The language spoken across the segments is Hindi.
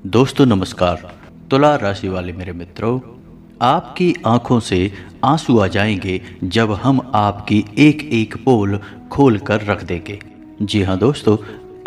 दोस्तों नमस्कार। तुला राशि वाले मेरे मित्रों, आपकी आंखों से आंसू आ जाएंगे जब हम आपकी एक एक पोल खोल कर रख देंगे। जी हाँ दोस्तों,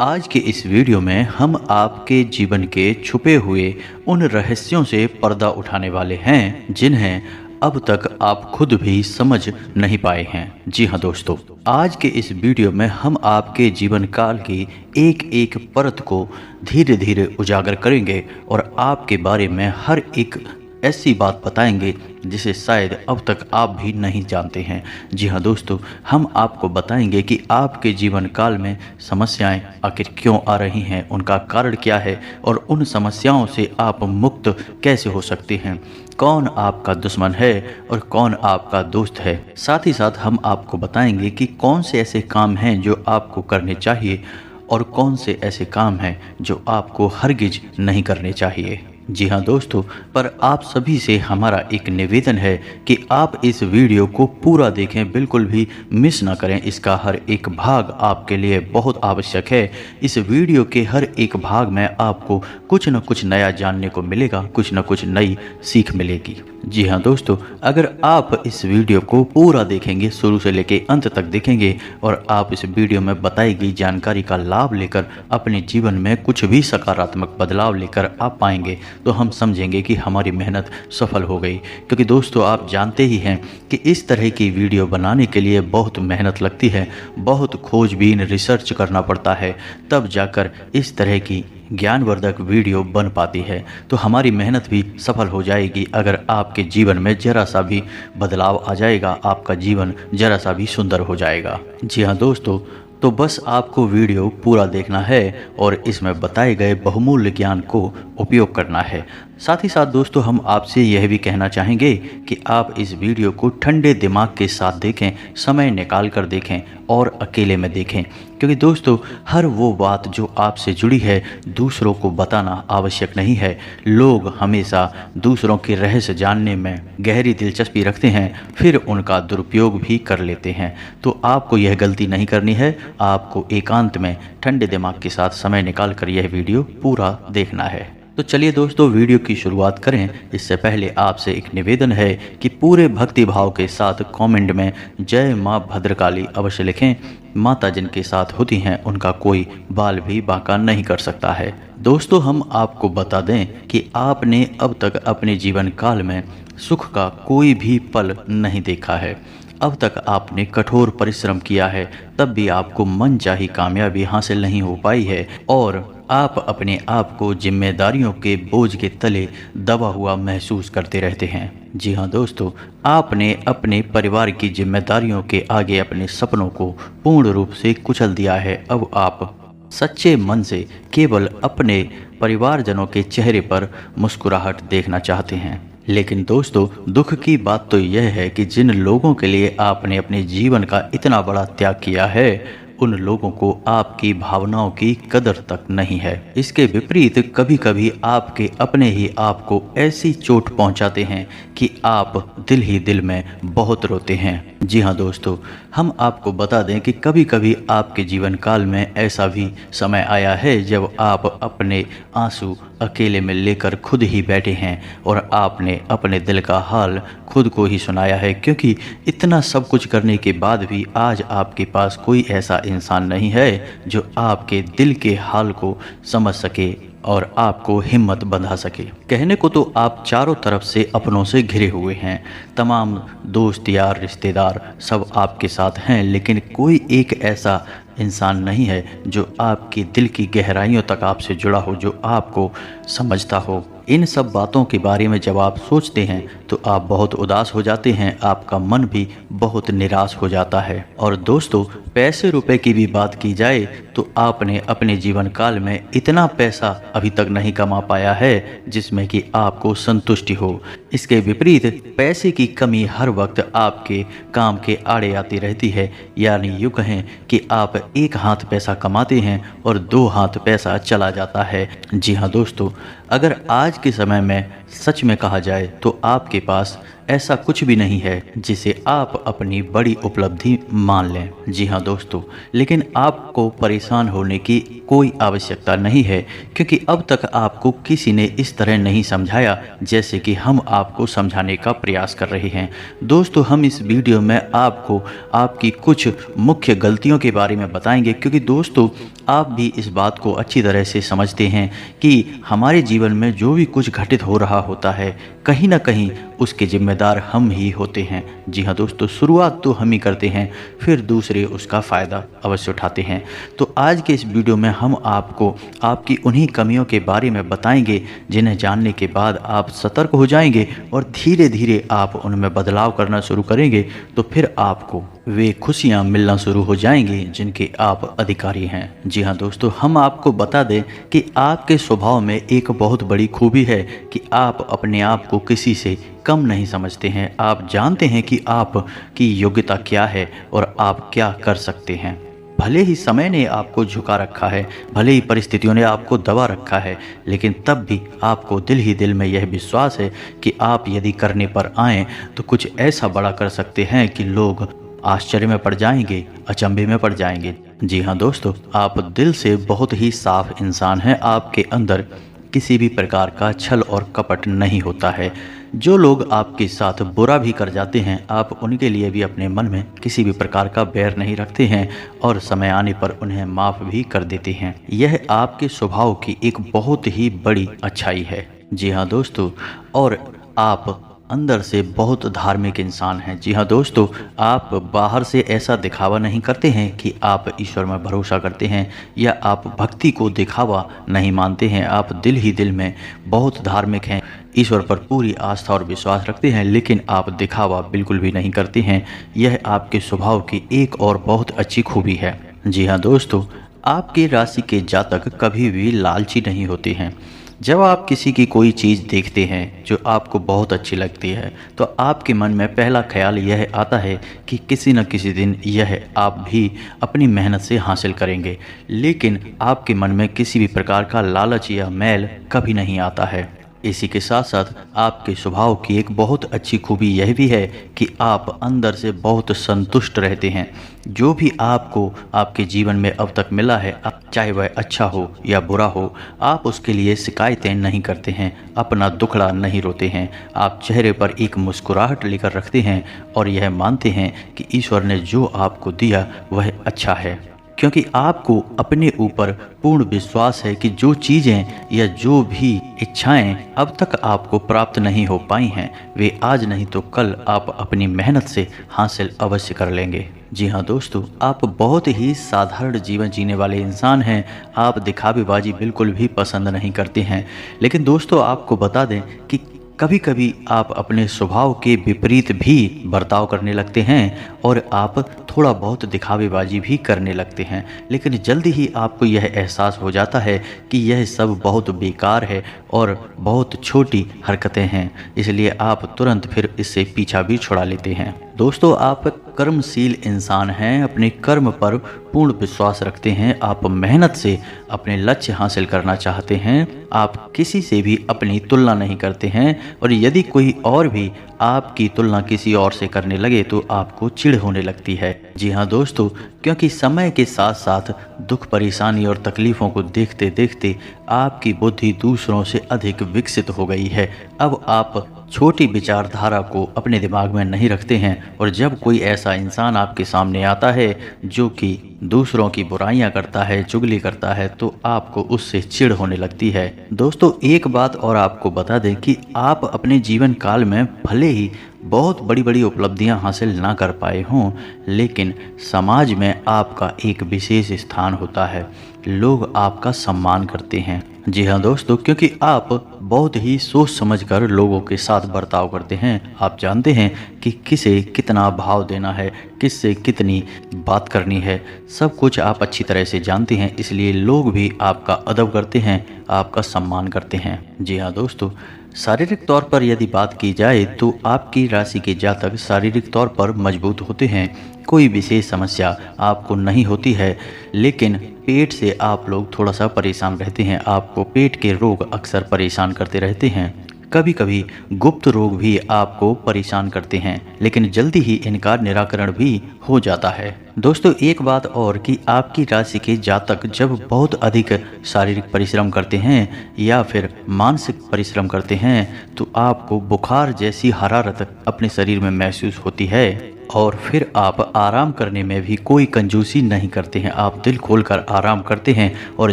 आज के इस वीडियो में हम आपके जीवन के छुपे हुए उन रहस्यों से पर्दा उठाने वाले हैं जिन्हें अब तक आप खुद भी समझ नहीं पाए हैं। जी हाँ दोस्तों, आज के इस वीडियो में हम आपके जीवन काल की एक एक परत को धीरे धीरे उजागर करेंगे और आपके बारे में हर एक ऐसी बात बताएंगे जिसे शायद अब तक आप भी नहीं जानते हैं। जी हाँ दोस्तों, हम आपको बताएंगे कि आपके जीवन काल में समस्याएं आखिर क्यों आ रही हैं, उनका कारण क्या है और उन समस्याओं से आप मुक्त कैसे हो सकते हैं, कौन आपका दुश्मन है और कौन आपका दोस्त है। साथ ही साथ हम आपको बताएंगे कि कौन से ऐसे काम हैं जो आपको करने चाहिए और कौन से ऐसे काम हैं जो आपको हरगिज नहीं करने चाहिए। जी हाँ दोस्तों, पर आप सभी से हमारा एक निवेदन है कि आप इस वीडियो को पूरा देखें, बिल्कुल भी मिस ना करें। इसका हर एक भाग आपके लिए बहुत आवश्यक है। इस वीडियो के हर एक भाग में आपको कुछ न कुछ नया जानने को मिलेगा, कुछ न कुछ नई सीख मिलेगी। जी हाँ दोस्तों, अगर आप इस वीडियो को पूरा देखेंगे, शुरू से लेकर अंत तक देखेंगे और आप इस वीडियो में बताई गई जानकारी का लाभ लेकर अपने जीवन में कुछ भी सकारात्मक बदलाव लेकर आ पाएंगे, तो हम समझेंगे कि हमारी मेहनत सफल हो गई। क्योंकि दोस्तों, आप जानते ही हैं कि इस तरह की वीडियो बनाने के लिए बहुत मेहनत लगती है, बहुत खोजबीन रिसर्च करना पड़ता है, तब जाकर इस तरह की ज्ञानवर्धक वीडियो बन पाती है। तो हमारी मेहनत भी सफल हो जाएगी अगर आपके जीवन में जरा सा भी बदलाव आ जाएगा, आपका जीवन जरा सा भी सुंदर हो जाएगा। जी हाँ दोस्तों, तो बस आपको वीडियो पूरा देखना है और इसमें बताए गए बहुमूल्य ज्ञान को उपयोग करना है। साथ ही साथ दोस्तों, हम आपसे यह भी कहना चाहेंगे कि आप इस वीडियो को ठंडे दिमाग के साथ देखें, समय निकाल कर देखें और अकेले में देखें। क्योंकि दोस्तों, हर वो बात जो आपसे जुड़ी है दूसरों को बताना आवश्यक नहीं है। लोग हमेशा दूसरों के रहस्य जानने में गहरी दिलचस्पी रखते हैं, फिर उनका दुरुपयोग भी कर लेते हैं। तो आपको यह गलती नहीं करनी है। आपको एकांत में ठंडे दिमाग के साथ समय निकाल कर यह वीडियो पूरा देखना है। तो चलिए दोस्तों, वीडियो की शुरुआत करें। इससे पहले आपसे एक निवेदन है कि पूरे भक्ति भाव के साथ कमेंट में जय माँ भद्रकाली अवश्य लिखें। माता जिनके साथ होती हैं उनका कोई बाल भी बांका नहीं कर सकता है। दोस्तों, हम आपको बता दें कि आपने अब तक अपने जीवन काल में सुख का कोई भी पल नहीं देखा है। अब तक आपने कठोर परिश्रम किया है, तब भी आपको मनचाही कामयाबी हासिल नहीं हो पाई है और आप अपने आप को जिम्मेदारियों के बोझ के तले दबा हुआ महसूस करते रहते हैं। जी हाँ दोस्तों, आपने अपने परिवार की जिम्मेदारियों के आगे अपने सपनों को पूर्ण रूप से कुचल दिया है। अब आप सच्चे मन से केवल अपने परिवारजनों के चेहरे पर मुस्कुराहट देखना चाहते हैं। लेकिन दोस्तों, दुख की बात तो यह है कि जिन लोगों के लिए आपने अपने जीवन का इतना बड़ा त्याग किया है, उन लोगों को आपकी भावनाओं की कदर तक नहीं है। इसके विपरीत कभी कभी आपके अपने ही आपको ऐसी चोट पहुंचाते हैं कि आप दिल ही दिल में बहुत रोते हैं। जी हाँ दोस्तों, हम आपको बता दें कि कभी कभी आपके जीवन काल में ऐसा भी समय आया है जब आप अपने आंसू अकेले में लेकर खुद ही बैठे हैं और आपने अपने दिल का हाल खुद को ही सुनाया है। क्योंकि इतना सब कुछ करने के बाद भी आज आपके पास कोई ऐसा इंसान नहीं है जो आपके दिल के हाल को समझ सके और आपको हिम्मत बंधा सके। कहने को तो आप चारों तरफ से अपनों से घिरे हुए हैं, तमाम दोस्त यार रिश्तेदार सब आपके साथ हैं, लेकिन कोई एक ऐसा इंसान नहीं है जो आपके दिल की गहराइयों तक आपसे जुड़ा हो, जो आपको समझता हो। इन सब बातों के बारे में जब आप सोचते हैं तो आप बहुत उदास हो जाते हैं, आपका मन भी बहुत निराश हो जाता है। और दोस्तों, पैसे रुपए की भी बात की जाए तो आपने अपने जीवन काल में इतना पैसा अभी तक नहीं कमा पाया है जिसमें कि आपको संतुष्टि हो। इसके विपरीत पैसे की कमी हर वक्त आपके काम के आड़े आती रहती है। यानी यूँ कहें कि आप एक हाथ पैसा कमाते हैं और दो हाथ पैसा चला जाता है। जी हाँ दोस्तों, अगर आज के समय में सच में कहा जाए तो आपके पास ऐसा कुछ भी नहीं है जिसे आप अपनी बड़ी उपलब्धि मान लें। जी हाँ दोस्तों, लेकिन आपको परेशान होने की कोई आवश्यकता नहीं है, क्योंकि अब तक आपको किसी ने इस तरह नहीं समझाया जैसे कि हम आपको समझाने का प्रयास कर रहे हैं। दोस्तों, हम इस वीडियो में आपको आपकी कुछ मुख्य गलतियों के बारे में बताएंगे, क्योंकि दोस्तों आप भी इस बात को अच्छी तरह से समझते हैं कि हमारे जीवन में जो भी कुछ घटित हो रहा होता है, कहीं ना कहीं उसके जिम्मेदार हम ही होते हैं। जी हाँ दोस्तों, शुरुआत तो हम ही करते हैं, फिर दूसरे उसका फ़ायदा अवश्य उठाते हैं। तो आज के इस वीडियो में हम आपको आपकी उन्हीं कमियों के बारे में बताएंगे जिन्हें जानने के बाद आप सतर्क हो जाएंगे और धीरे धीरे आप उनमें बदलाव करना शुरू करेंगे, तो फिर आपको वे खुशियाँ मिलना शुरू हो जाएंगी जिनके आप अधिकारी हैं। जी हाँ दोस्तों, हम आपको बता दें कि आपके स्वभाव में एक बहुत बड़ी खूबी है कि आप अपने आप को किसी से कम नहीं समझते हैं। आप जानते हैं कि आपकी योग्यता क्या है और आप क्या कर सकते हैं। भले ही समय ने आपको झुका रखा है, भले ही परिस्थितियों ने आपको दबा रखा है, लेकिन तब भी आपको दिल ही दिल में यह विश्वास है कि आप यदि करने पर आएँ तो कुछ ऐसा बड़ा कर सकते हैं कि लोग आश्चर्य में पड़ जाएंगे, अचंभे में पड़ जाएंगे। जी हाँ दोस्तों, आप दिल से बहुत ही साफ इंसान हैं। आपके अंदर किसी भी प्रकार का छल और कपट नहीं होता है। जो लोग आपके साथ बुरा भी कर जाते हैं, आप उनके लिए भी अपने मन में किसी भी प्रकार का बैर नहीं रखते हैं और समय आने पर उन्हें माफ़ भी कर देते हैं। यह आपके स्वभाव की एक बहुत ही बड़ी अच्छाई है। जी हाँ दोस्तों, और आप अंदर से बहुत धार्मिक इंसान हैं। जी हाँ दोस्तों, आप बाहर से ऐसा दिखावा नहीं करते हैं कि आप ईश्वर में भरोसा करते हैं या आप भक्ति को दिखावा नहीं मानते हैं। आप दिल ही दिल में बहुत धार्मिक हैं, ईश्वर पर पूरी आस्था और विश्वास रखते हैं, लेकिन आप दिखावा बिल्कुल भी नहीं करते हैं। यह आपके स्वभाव की एक और बहुत अच्छी खूबी है। जी हाँ दोस्तों, आपकी राशि के जातक कभी भी लालची नहीं होते हैं। जब आप किसी की कोई चीज़ देखते हैं जो आपको बहुत अच्छी लगती है, तो आपके मन में पहला ख्याल यह आता है कि किसी न किसी दिन यह आप भी अपनी मेहनत से हासिल करेंगे, लेकिन आपके मन में किसी भी प्रकार का लालच या मैल कभी नहीं आता है। इसी के साथ साथ आपके स्वभाव की एक बहुत अच्छी खूबी यह भी है कि आप अंदर से बहुत संतुष्ट रहते हैं। जो भी आपको आपके जीवन में अब तक मिला है, चाहे वह अच्छा हो या बुरा हो, आप उसके लिए शिकायतें नहीं करते हैं, अपना दुखड़ा नहीं रोते हैं। आप चेहरे पर एक मुस्कुराहट लेकर रखते हैं और यह मानते हैं कि ईश्वर ने जो आपको दिया वह अच्छा है, क्योंकि आपको अपने ऊपर पूर्ण विश्वास है कि जो चीज़ें या जो भी इच्छाएं अब तक आपको प्राप्त नहीं हो पाई हैं, वे आज नहीं तो कल आप अपनी मेहनत से हासिल अवश्य कर लेंगे। जी हाँ दोस्तों, आप बहुत ही साधारण जीवन जीने वाले इंसान हैं। आप दिखावेबाजी बिल्कुल भी पसंद नहीं करते हैं, लेकिन दोस्तों आपको बता दें कि कभी कभी आप अपने स्वभाव के विपरीत भी बर्ताव करने लगते हैं और आप थोड़ा बहुत दिखावेबाजी भी करने लगते हैं, लेकिन जल्दी ही आपको यह एहसास हो जाता है कि यह सब बहुत बेकार है और बहुत छोटी हरकतें हैं, इसलिए आप तुरंत फिर इससे पीछा भी छुड़ा लेते हैं। दोस्तों, आप कर्मशील इंसान हैं, अपने कर्म पर पूर्ण विश्वास रखते हैं, आप मेहनत से अपने लक्ष्य हासिल करना चाहते हैं, आप किसी से भी अपनी तुलना नहीं करते हैं, और यदि कोई और भी आपकी तुलना किसी और से करने लगे तो आपको चिढ़ होने लगती है। जी हाँ दोस्तों, क्योंकि समय के साथ साथ दुख, परेशानी और तकलीफ़ों को देखते देखते आपकी बुद्धि दूसरों से अधिक विकसित हो गई है। अब आप छोटी विचारधारा को अपने दिमाग में नहीं रखते हैं, और जब कोई ऐसा इंसान आपके सामने आता है जो कि दूसरों की बुराइयां करता है, चुगली करता है, तो आपको उससे चिढ़ होने लगती है। दोस्तों, एक बात और आपको बता दें कि आप अपने जीवन काल में भले ही बहुत बड़ी बड़ी उपलब्धियां हासिल ना कर पाए हों, लेकिन समाज में आपका एक विशेष स्थान होता है। लोग आपका सम्मान करते हैं। जी हाँ दोस्तों, क्योंकि आप बहुत ही सोच समझकर लोगों के साथ बर्ताव करते हैं। आप जानते हैं कि किसे कितना भाव देना है, किससे कितनी बात करनी है, सब कुछ आप अच्छी तरह से जानते हैं, इसलिए लोग भी आपका अदब करते हैं, आपका सम्मान करते हैं। जी हाँ दोस्तों, शारीरिक तौर पर यदि बात की जाए तो आपकी राशि के जातक शारीरिक तौर पर मजबूत होते हैं। कोई विशेष समस्या आपको नहीं होती है, लेकिन पेट से आप लोग थोड़ा सा परेशान रहते हैं। आपको पेट के रोग अक्सर परेशान करते रहते हैं। कभी कभी गुप्त रोग भी आपको परेशान करते हैं, लेकिन जल्दी ही इनका निराकरण भी हो जाता है। दोस्तों एक बात और कि आपकी राशि के जातक जब बहुत अधिक शारीरिक परिश्रम करते हैं या फिर मानसिक परिश्रम करते हैं तो आपको बुखार जैसी हरारत अपने शरीर में महसूस होती है और फिर आप आराम करने में भी कोई कंजूसी नहीं करते हैं। आप दिल खोलकर आराम करते हैं और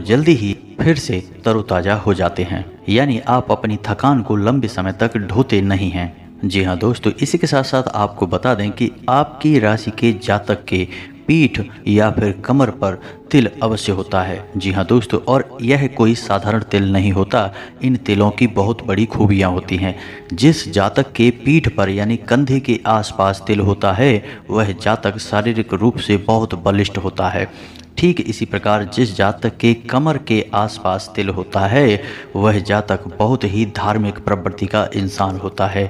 जल्दी ही फिर से तरोताज़ा हो जाते हैं, यानी आप अपनी थकान को लंबे समय तक ढोते नहीं हैं। जी हाँ दोस्तों, इसी के साथ साथ आपको बता दें कि आपकी राशि के जातक के पीठ या फिर कमर पर तिल अवश्य होता है। जी हाँ दोस्तों, और यह कोई साधारण तिल नहीं होता। इन तिलों की बहुत बड़ी खूबियाँ होती हैं। जिस जातक के पीठ पर यानी कंधे के आसपास तिल होता है वह जातक शारीरिक रूप से बहुत बलिष्ठ होता है। ठीक इसी प्रकार जिस जातक के कमर के आसपास तिल होता है वह जातक बहुत ही धार्मिक प्रवृत्ति का इंसान होता है।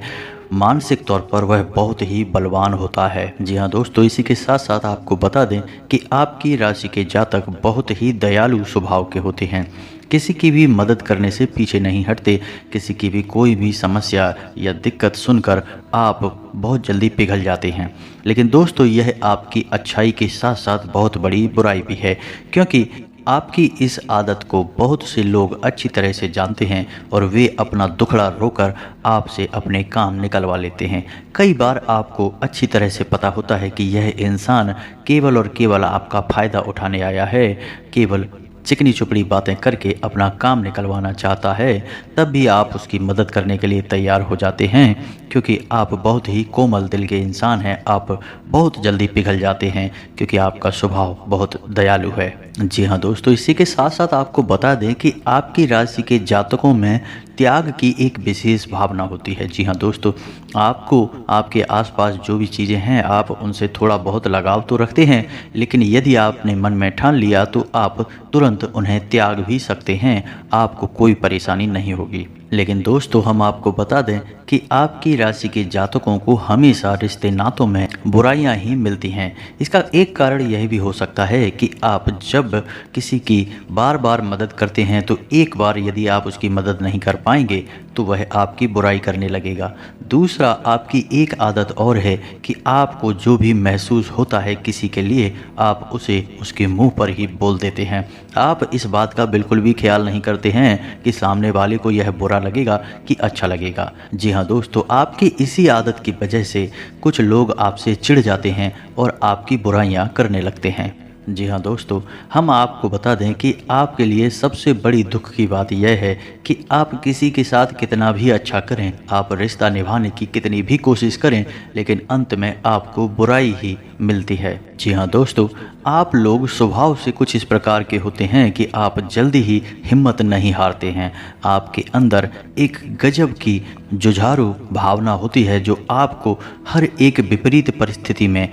मानसिक तौर पर वह बहुत ही बलवान होता है। जी हाँ दोस्तों, इसी के साथ साथ आपको बता दें कि आपकी राशि के जातक बहुत ही दयालु स्वभाव के होते हैं। किसी की भी मदद करने से पीछे नहीं हटते। किसी की भी कोई भी समस्या या दिक्कत सुनकर आप बहुत जल्दी पिघल जाते हैं। लेकिन दोस्तों यह आपकी अच्छाई के साथ साथ बहुत बड़ी बुराई भी है, क्योंकि आपकी इस आदत को बहुत से लोग अच्छी तरह से जानते हैं और वे अपना दुखड़ा रोकर आपसे अपने काम निकलवा लेते हैं। कई बार आपको अच्छी तरह से पता होता है कि यह इंसान केवल और केवल आपका फ़ायदा उठाने आया है, केवल चिकनी चुपड़ी बातें करके अपना काम निकलवाना चाहता है, तब भी आप उसकी मदद करने के लिए तैयार हो जाते हैं, क्योंकि आप बहुत ही कोमल दिल के इंसान हैं। आप बहुत जल्दी पिघल जाते हैं क्योंकि आपका स्वभाव बहुत दयालु है। जी हाँ दोस्तों, इसी के साथ साथ आपको बता दें कि आपकी राशि के जातकों में त्याग की एक विशेष भावना होती है। जी हाँ दोस्तों, आपको आपके आसपास जो भी चीज़ें हैं आप उनसे थोड़ा बहुत लगाव तो रखते हैं, लेकिन यदि आपने मन में ठान लिया तो आप तुरंत उन्हें त्याग भी सकते हैं। आपको कोई परेशानी नहीं होगी। लेकिन दोस्तों हम आपको बता दें कि आपकी राशि के जातकों को हमेशा रिश्ते नातों में बुराइयां ही मिलती हैं। इसका एक कारण यह भी हो सकता है कि आप जब किसी की बार बार मदद करते हैं तो एक बार यदि आप उसकी मदद नहीं कर पाएंगे तो वह आपकी बुराई करने लगेगा। दूसरा, आपकी एक आदत और है कि आपको जो भी महसूस होता है किसी के लिए आप उसे उसके मुंह पर ही बोल देते हैं। आप इस बात का बिल्कुल भी ख्याल नहीं करते हैं कि सामने वाले को यह बुरा लगेगा कि अच्छा लगेगा। जी हाँ दोस्तों, आपकी इसी आदत की वजह से कुछ लोग आपसे चिढ़ जाते हैं और आपकी बुराइयां करने लगते हैं। जी हाँ दोस्तों, हम आपको बता दें कि आपके लिए सबसे बड़ी दुख की बात यह है कि आप किसी के साथ कितना भी अच्छा करें, आप रिश्ता निभाने की कितनी भी कोशिश करें, लेकिन अंत में आपको बुराई ही मिलती है। जी हाँ दोस्तों, आप लोग स्वभाव से कुछ इस प्रकार के होते हैं कि आप जल्दी ही हिम्मत नहीं हारते हैं। आपके अंदर एक गजब की जुझारू भावना होती है जो आपको हर एक विपरीत परिस्थिति में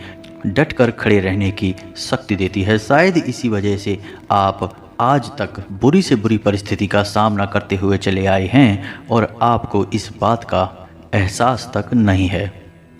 डट कर खड़े रहने की शक्ति देती है। शायद इसी वजह से आप आज तक बुरी से बुरी परिस्थिति का सामना करते हुए चले आए हैं और आपको इस बात का एहसास तक नहीं है।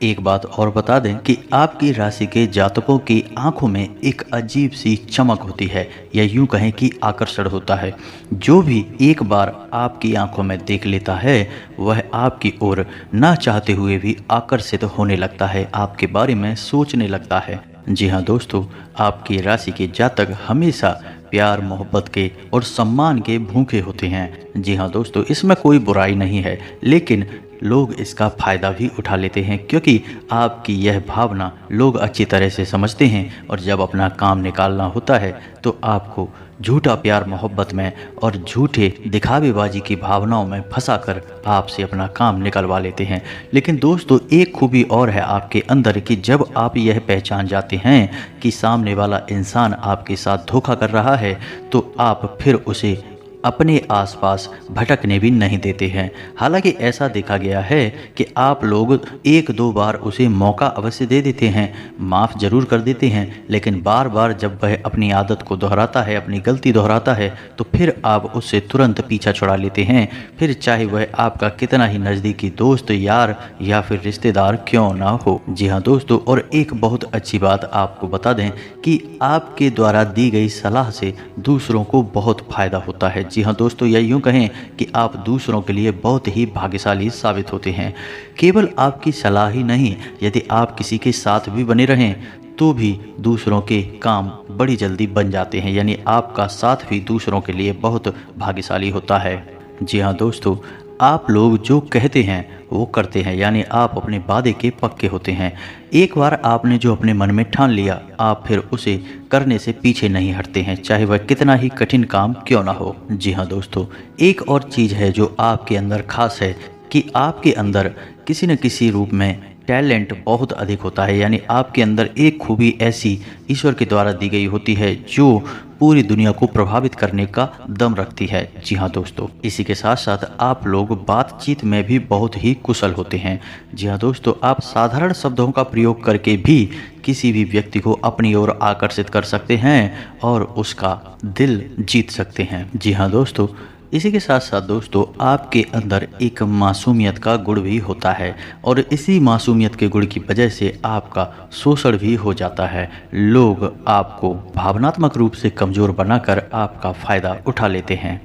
एक बात और बता दें कि आपकी राशि के जातकों की आंखों में एक अजीब सी चमक होती है, या यूं कहें कि आकर्षण होता है। जो भी एक बार आपकी आंखों में देख लेता है वह आपकी ओर ना चाहते हुए भी आकर्षित होने लगता है, आपके बारे में सोचने लगता है। जी हाँ दोस्तों, आपकी राशि के जातक हमेशा प्यार मोहब्बत के और सम्मान के भूखे होते हैं। जी हाँ दोस्तों, इसमें कोई बुराई नहीं है, लेकिन लोग इसका फ़ायदा भी उठा लेते हैं, क्योंकि आपकी यह भावना लोग अच्छी तरह से समझते हैं और जब अपना काम निकालना होता है तो आपको झूठा प्यार मोहब्बत में और झूठे दिखावेबाजी की भावनाओं में फंसाकर आपसे अपना काम निकलवा लेते हैं। लेकिन दोस्तों एक खूबी और है आपके अंदर कि जब आप यह पहचान जाते हैं कि सामने वाला इंसान आपके साथ धोखा कर रहा है तो आप फिर उसे अपने आसपास भटकने भी नहीं देते हैं। हालांकि ऐसा देखा गया है कि आप लोग एक दो बार उसे मौका अवश्य दे देते हैं, माफ़ जरूर कर देते हैं, लेकिन बार बार जब वह अपनी आदत को दोहराता है, अपनी गलती दोहराता है, तो फिर आप उससे तुरंत पीछा छुड़ा लेते हैं, फिर चाहे वह आपका कितना ही नज़दीकी दोस्त, यार या फिर रिश्तेदार क्यों ना हो। जी हाँ दोस्तों, और एक बहुत अच्छी बात आपको बता दें कि आपके द्वारा दी गई सलाह से दूसरों को बहुत फ़ायदा होता है। जी हाँ दोस्तों, या यूँ कहें कि आप दूसरों के लिए बहुत ही भाग्यशाली साबित होते हैं। केवल आपकी सलाह ही नहीं, यदि आप किसी के साथ भी बने रहें तो भी दूसरों के काम बड़ी जल्दी बन जाते हैं, यानी आपका साथ भी दूसरों के लिए बहुत भाग्यशाली होता है। जी हाँ दोस्तों, आप लोग जो कहते हैं वो करते हैं, यानी आप अपने वादे के पक्के होते हैं। एक बार आपने जो अपने मन में ठान लिया, आप फिर उसे करने से पीछे नहीं हटते हैं, चाहे वह कितना ही कठिन काम क्यों ना हो। जी हाँ दोस्तों, एक और चीज़ है जो आपके अंदर खास है कि आपके अंदर किसी न किसी रूप में टैलेंट बहुत अधिक होता है, यानी आपके अंदर एक खूबी ऐसी ईश्वर के द्वारा दी गई होती है जो पूरी दुनिया को प्रभावित करने का दम रखती है। जी हाँ दोस्तों, इसी के साथ साथ आप लोग बातचीत में भी बहुत ही कुशल होते हैं। जी हाँ दोस्तों, आप साधारण शब्दों का प्रयोग करके भी किसी भी व्यक्ति को अपनी ओर आकर्षित कर सकते हैं और उसका दिल जीत सकते हैं। जी हाँ दोस्तों, इसी के साथ साथ दोस्तों, आपके अंदर एक मासूमियत का गुण भी होता है और इसी मासूमियत के गुण की वजह से आपका शोषण भी हो जाता है। लोग आपको भावनात्मक रूप से कमज़ोर बनाकर आपका फ़ायदा उठा लेते हैं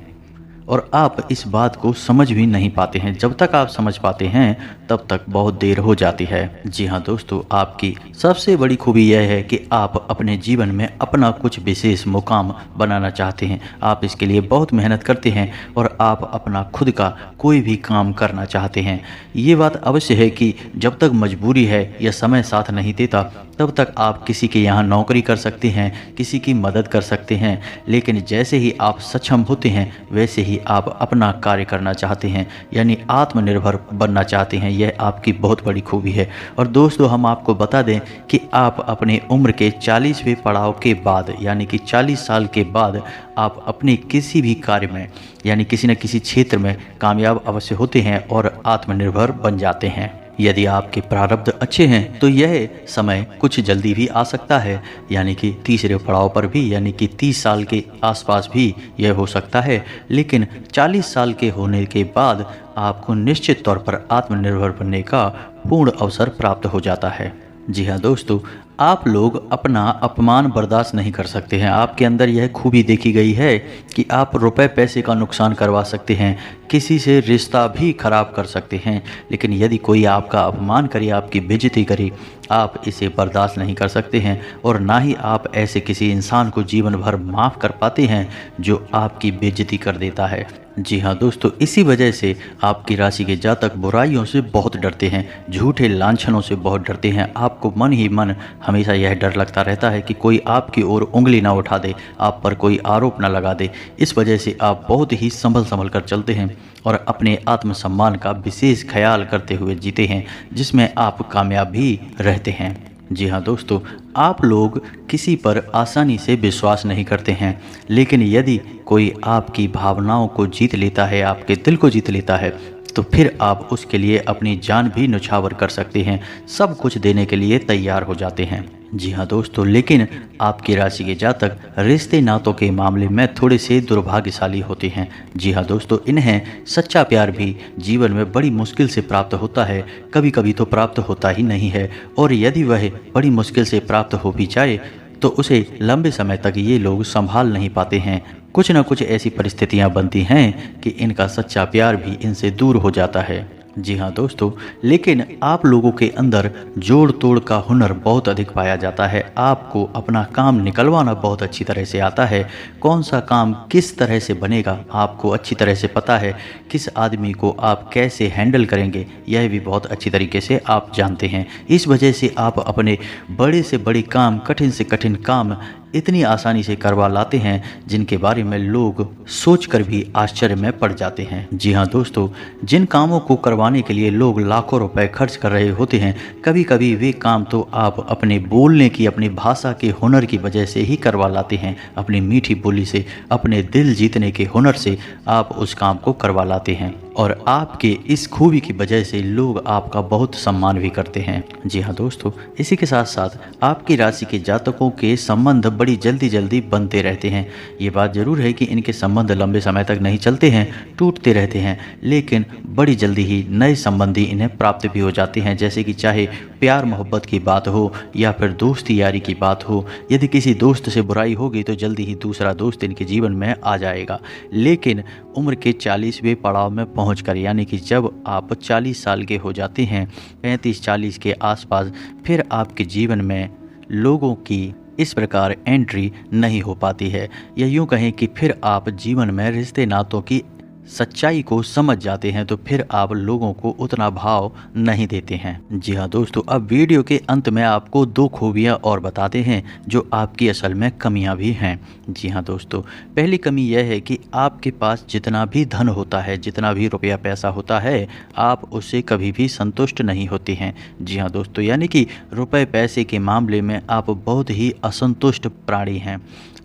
और आप इस बात को समझ भी नहीं पाते हैं। जब तक आप समझ पाते हैं तब तक बहुत देर हो जाती है। जी हाँ दोस्तों, आपकी सबसे बड़ी खूबी यह है कि आप अपने जीवन में अपना कुछ विशेष मुकाम बनाना चाहते हैं। आप इसके लिए बहुत मेहनत करते हैं और आप अपना खुद का कोई भी काम करना चाहते हैं। ये बात अवश्य है कि जब तक मजबूरी है या समय साथ नहीं देता तब तक आप किसी के यहाँ नौकरी कर सकते हैं, किसी की मदद कर सकते हैं, लेकिन जैसे ही आप सक्षम होते हैं वैसे ही आप अपना कार्य करना चाहते हैं, यानी आत्मनिर्भर बनना चाहते हैं। यह आपकी बहुत बड़ी खूबी है। और दोस्तों, हम आपको बता दें कि आप अपने उम्र के 40वें पड़ाव के बाद, यानी कि 40 साल के बाद आप अपने किसी भी कार्य में, यानी किसी न किसी क्षेत्र में कामयाब अवश्य होते हैं और आत्मनिर्भर बन जाते हैं। यदि आपके प्रारब्ध अच्छे हैं तो यह समय कुछ जल्दी भी आ सकता है, यानी कि तीसरे पड़ाव पर भी, यानी कि 30 साल के आसपास भी यह हो सकता है। लेकिन 40 साल के होने के बाद आपको निश्चित तौर पर आत्मनिर्भर बनने का पूर्ण अवसर प्राप्त हो जाता है। जी हाँ दोस्तों, आप लोग अपना अपमान बर्दाश्त नहीं कर सकते हैं। आपके अंदर यह खूबी देखी गई है कि आप रुपए पैसे का नुकसान करवा सकते हैं, किसी से रिश्ता भी खराब कर सकते हैं, लेकिन यदि कोई आपका अपमान करे, आपकी बेइज्जती करे, आप इसे बर्दाश्त नहीं कर सकते हैं और ना ही आप ऐसे किसी इंसान को जीवन भर माफ़ कर पाते हैं जो आपकी बेइज्जती कर देता है। जी हाँ दोस्तों, इसी वजह से आपकी राशि के जातक बुराइयों से बहुत डरते हैं, झूठे लांछनों से बहुत डरते हैं। आपको मन ही मन हमेशा यह डर लगता रहता है कि कोई आपकी ओर उंगली ना उठा दे, आप पर कोई आरोप ना लगा दे। इस वजह से आप बहुत ही संभल कर चलते हैं और अपने आत्मसम्मान का विशेष ख्याल करते हुए जीते हैं, जिसमें आप कामयाब भी रहते हैं। जी हाँ दोस्तों, आप लोग किसी पर आसानी से विश्वास नहीं करते हैं, लेकिन यदि कोई आपकी भावनाओं को जीत लेता है, आपके दिल को जीत लेता है, तो फिर आप उसके लिए अपनी जान भी न्यौछावर कर सकते हैं, सब कुछ देने के लिए तैयार हो जाते हैं। जी हाँ दोस्तों, लेकिन आपकी राशि के जातक रिश्ते नातों के मामले में थोड़े से दुर्भाग्यशाली होते हैं। जी हाँ दोस्तों, इन्हें सच्चा प्यार भी जीवन में बड़ी मुश्किल से प्राप्त होता है, कभी कभी तो प्राप्त होता ही नहीं है, और यदि वह बड़ी मुश्किल से प्राप्त हो भी जाए तो उसे लंबे समय तक ये लोग संभाल नहीं पाते हैं। कुछ न कुछ ऐसी परिस्थितियाँ बनती हैं कि इनका सच्चा प्यार भी इनसे दूर हो जाता है। जी हाँ दोस्तों, लेकिन आप लोगों के अंदर जोड़ तोड़ का हुनर बहुत अधिक पाया जाता है। आपको अपना काम निकलवाना बहुत अच्छी तरह से आता है। कौन सा काम किस तरह से बनेगा आपको अच्छी तरह से पता है। किस आदमी को आप कैसे हैंडल करेंगे यह भी बहुत अच्छी तरीके से आप जानते हैं। इस वजह से आप अपने बड़े से बड़े काम, कठिन से कठिन काम इतनी आसानी से करवा लाते हैं जिनके बारे में लोग सोचकर भी आश्चर्य में पड़ जाते हैं। जी हाँ दोस्तों, जिन कामों को करवाने के लिए लोग लाखों रुपए खर्च कर रहे होते हैं, कभी कभी वे काम तो आप अपने बोलने की, अपनी भाषा के हुनर की वजह से ही करवा लाते हैं। अपनी मीठी बोली से, अपने दिल जीतने के हुनर से आप उस काम को करवा लाते हैं और आपके इस खूबी की वजह से लोग आपका बहुत सम्मान भी करते हैं। जी हाँ दोस्तों, इसी के साथ साथ आपकी राशि के जातकों के संबंध बड़ी जल्दी जल्दी बनते रहते हैं। ये बात ज़रूर है कि इनके संबंध लंबे समय तक नहीं चलते हैं, टूटते रहते हैं, लेकिन बड़ी जल्दी ही नए संबंधी इन्हें प्राप्त भी हो जाते हैं। जैसे कि चाहे प्यार मोहब्बत की बात हो या फिर दोस्ती यारी की बात हो, यदि किसी दोस्त से बुराई होगी तो जल्दी ही दूसरा दोस्त इनके जीवन में आ जाएगा। लेकिन उम्र के 40वें पड़ाव में पहुंचकर, यानी कि जब आप 40 साल के हो जाते हैं, 35-40 के आसपास, फिर आपके जीवन में लोगों की इस प्रकार एंट्री नहीं हो पाती है, या यूँ कहें कि फिर आप जीवन में रिश्ते नातों की सच्चाई को समझ जाते हैं, तो फिर आप लोगों को उतना भाव नहीं देते हैं। जी हाँ दोस्तों, अब वीडियो के अंत में आपको 2 खूबियाँ और बताते हैं जो आपकी असल में कमियाँ भी हैं। जी हाँ दोस्तों, पहली कमी यह है कि आपके पास जितना भी धन होता है, जितना भी रुपया पैसा होता है, आप उससे कभी भी संतुष्ट नहीं होते हैं। जी हाँ दोस्तों, यानी कि रुपए पैसे के मामले में आप बहुत ही असंतुष्ट प्राणी हैं।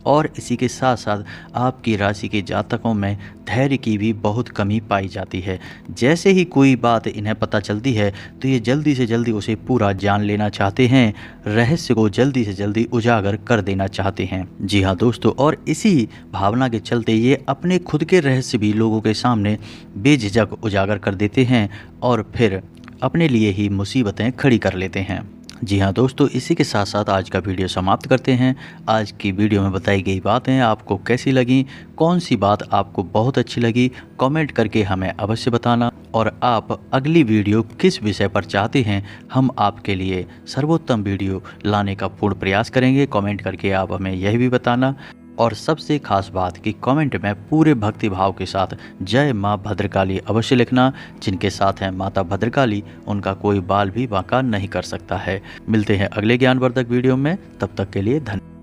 और इसी के साथ साथ आपकी राशि के जातकों में धैर्य की भी बहुत कमी पाई जाती है। जैसे ही कोई बात इन्हें पता चलती है तो ये जल्दी से जल्दी उसे पूरा जान लेना चाहते हैं, रहस्य को जल्दी से जल्दी उजागर कर देना चाहते हैं। जी हाँ दोस्तों, और इसी भावना के चलते ये अपने खुद के रहस्य भी लोगों के सामने बेझिझक उजागर कर देते हैं और फिर अपने लिए ही मुसीबतें खड़ी कर लेते हैं। जी हाँ दोस्तों, इसी के साथ साथ आज का वीडियो समाप्त करते हैं। आज की वीडियो में बताई गई बातें आपको कैसी लगी, कौन सी बात आपको बहुत अच्छी लगी, कमेंट करके हमें अवश्य बताना। और आप अगली वीडियो किस विषय पर चाहते हैं, हम आपके लिए सर्वोत्तम वीडियो लाने का पूर्ण प्रयास करेंगे। कमेंट करके आप हमें यह भी बताना। और सबसे खास बात कि कमेंट में पूरे भक्ति भाव के साथ जय माँ भद्रकाली अवश्य लिखना। जिनके साथ हैं माता भद्रकाली, उनका कोई बाल भी बांका नहीं कर सकता है। मिलते हैं अगले ज्ञानवर्धक वीडियो में, तब तक के लिए धन्यवाद।